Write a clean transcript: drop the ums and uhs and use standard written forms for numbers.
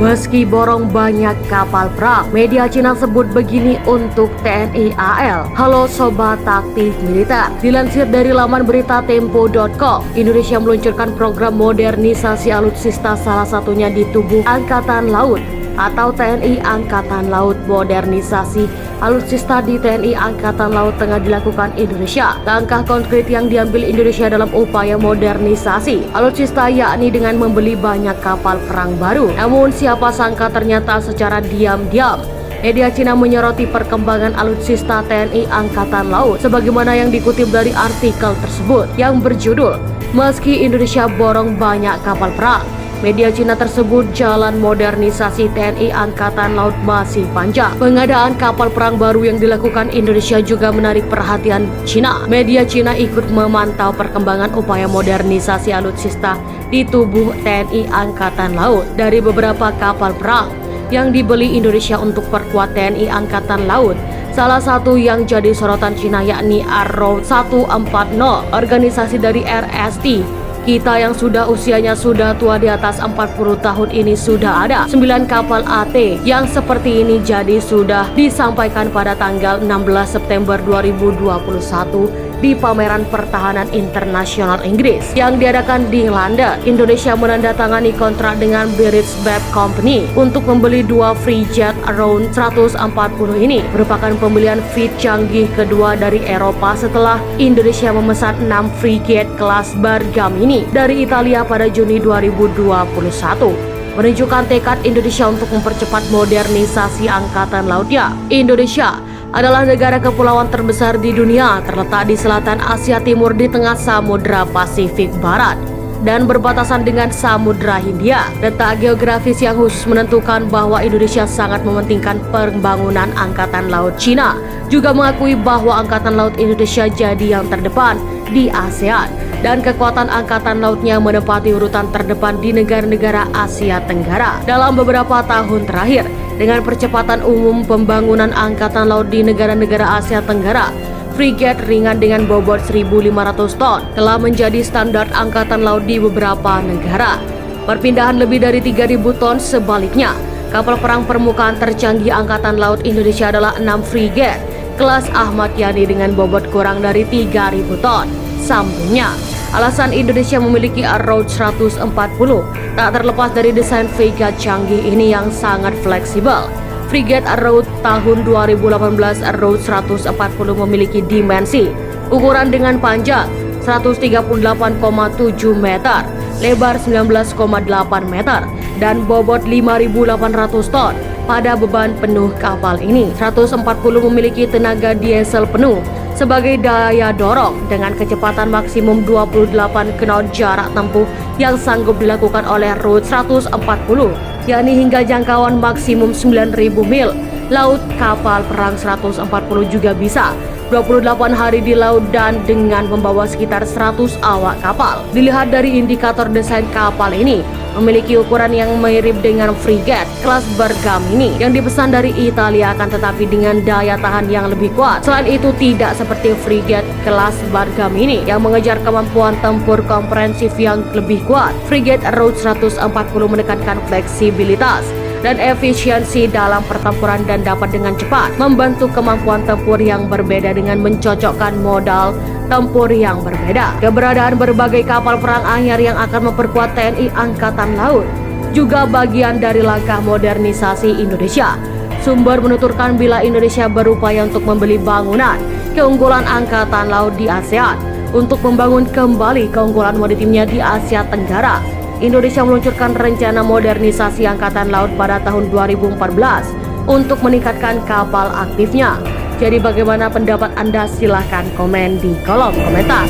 Meski borong banyak kapal perang, media Cina sebut begini untuk TNI AL. Halo Sobat Taktik Militer. Dilansir dari laman berita Tempo.com, Indonesia meluncurkan program modernisasi alutsista salah satunya di tubuh Angkatan Laut atau TNI Angkatan Laut. Modernisasi alutsista di TNI Angkatan Laut tengah dilakukan Indonesia. Langkah konkret yang diambil Indonesia dalam upaya modernisasi alutsista yakni dengan membeli banyak kapal perang baru. Namun siapa sangka ternyata secara diam-diam media Cina menyoroti perkembangan alutsista TNI Angkatan Laut sebagaimana yang dikutip dari artikel tersebut yang berjudul "Meski Indonesia borong banyak kapal perang, media Cina tersebut jalan modernisasi TNI Angkatan Laut masih panjang." Pengadaan kapal perang baru yang dilakukan Indonesia juga menarik perhatian Cina. Media Cina ikut memantau perkembangan upaya modernisasi alutsista di tubuh TNI Angkatan Laut dari beberapa kapal perang yang dibeli Indonesia untuk perkuat TNI Angkatan Laut. Salah satu yang jadi sorotan Cina yakni Arrow 140, organisasi dari RST. Kita yang sudah usianya sudah tua di atas 40 tahun ini sudah ada 9 kapal AT yang seperti ini, jadi sudah disampaikan pada tanggal 16 September 2021 di pameran pertahanan internasional Inggris yang diadakan di London. Indonesia menandatangani kontrak dengan British Bab Company untuk membeli 2 frigate Arrow 140 ini. Merupakan pembelian fleet canggih kedua dari Eropa setelah Indonesia memesan 6 frigate kelas Bergamini dari Italia pada Juni 2021. Menunjukkan tekad Indonesia untuk mempercepat modernisasi angkatan lautnya. Indonesia adalah negara kepulauan terbesar di dunia, terletak di selatan Asia Timur di tengah Samudra Pasifik Barat dan berbatasan dengan Samudra Hindia. Letak geografis yang khusus menentukan bahwa Indonesia sangat mementingkan pembangunan angkatan laut. Cina juga mengakui bahwa angkatan laut Indonesia jadi yang terdepan di ASEAN dan kekuatan angkatan lautnya menempati urutan terdepan di negara-negara Asia Tenggara. Dalam beberapa tahun terakhir, dengan percepatan umum pembangunan angkatan laut di negara-negara Asia Tenggara, frigate ringan dengan bobot 1.500 ton telah menjadi standar angkatan laut di beberapa negara. Perpindahan lebih dari 3.000 ton sebaliknya. Kapal perang permukaan tercanggih angkatan laut Indonesia adalah 6 frigate kelas Ahmad Yani dengan bobot kurang dari 3.000 ton. Sambungnya, alasan Indonesia memiliki Arrow 140 tak terlepas dari desain frigate canggih ini yang sangat fleksibel. Frigate Arrow tahun 2018 Arrow 140 memiliki dimensi ukuran dengan panjang 138,7 meter, lebar 19,8 meter, dan bobot 5.800 ton. Pada beban penuh kapal ini, 140 memiliki tenaga diesel penuh sebagai daya dorong dengan kecepatan maksimum 28 knot. Jarak tempuh yang sanggup dilakukan oleh Arrow 140 yakni hingga jangkauan maksimum 9.000 mil. Laut kapal perang 140 juga bisa 28 hari di laut dan dengan membawa sekitar 100 awak kapal. Dilihat dari indikator desain kapal ini memiliki ukuran yang mirip dengan frigate kelas Bergamini yang dipesan dari Italia, akan tetapi dengan daya tahan yang lebih kuat. Selain itu tidak seperti frigate kelas Bergamini yang mengejar kemampuan tempur komprehensif yang lebih kuat. Frigate Arrow 140 menekankan fleksibilitas dan efisiensi dalam pertempuran dan dapat dengan cepat membantu kemampuan tempur yang berbeda dengan mencocokkan modal tempur yang berbeda. Keberadaan berbagai kapal perang anyar yang akan memperkuat TNI Angkatan Laut juga bagian dari langkah modernisasi Indonesia. Sumber menuturkan bila Indonesia berupaya untuk membeli bangunan keunggulan Angkatan Laut di ASEAN untuk membangun kembali keunggulan maritimnya di Asia Tenggara, Indonesia meluncurkan rencana modernisasi Angkatan Laut pada tahun 2014 untuk meningkatkan kapal aktifnya. Jadi bagaimana pendapat Anda? Silahkan komen di kolom komentar.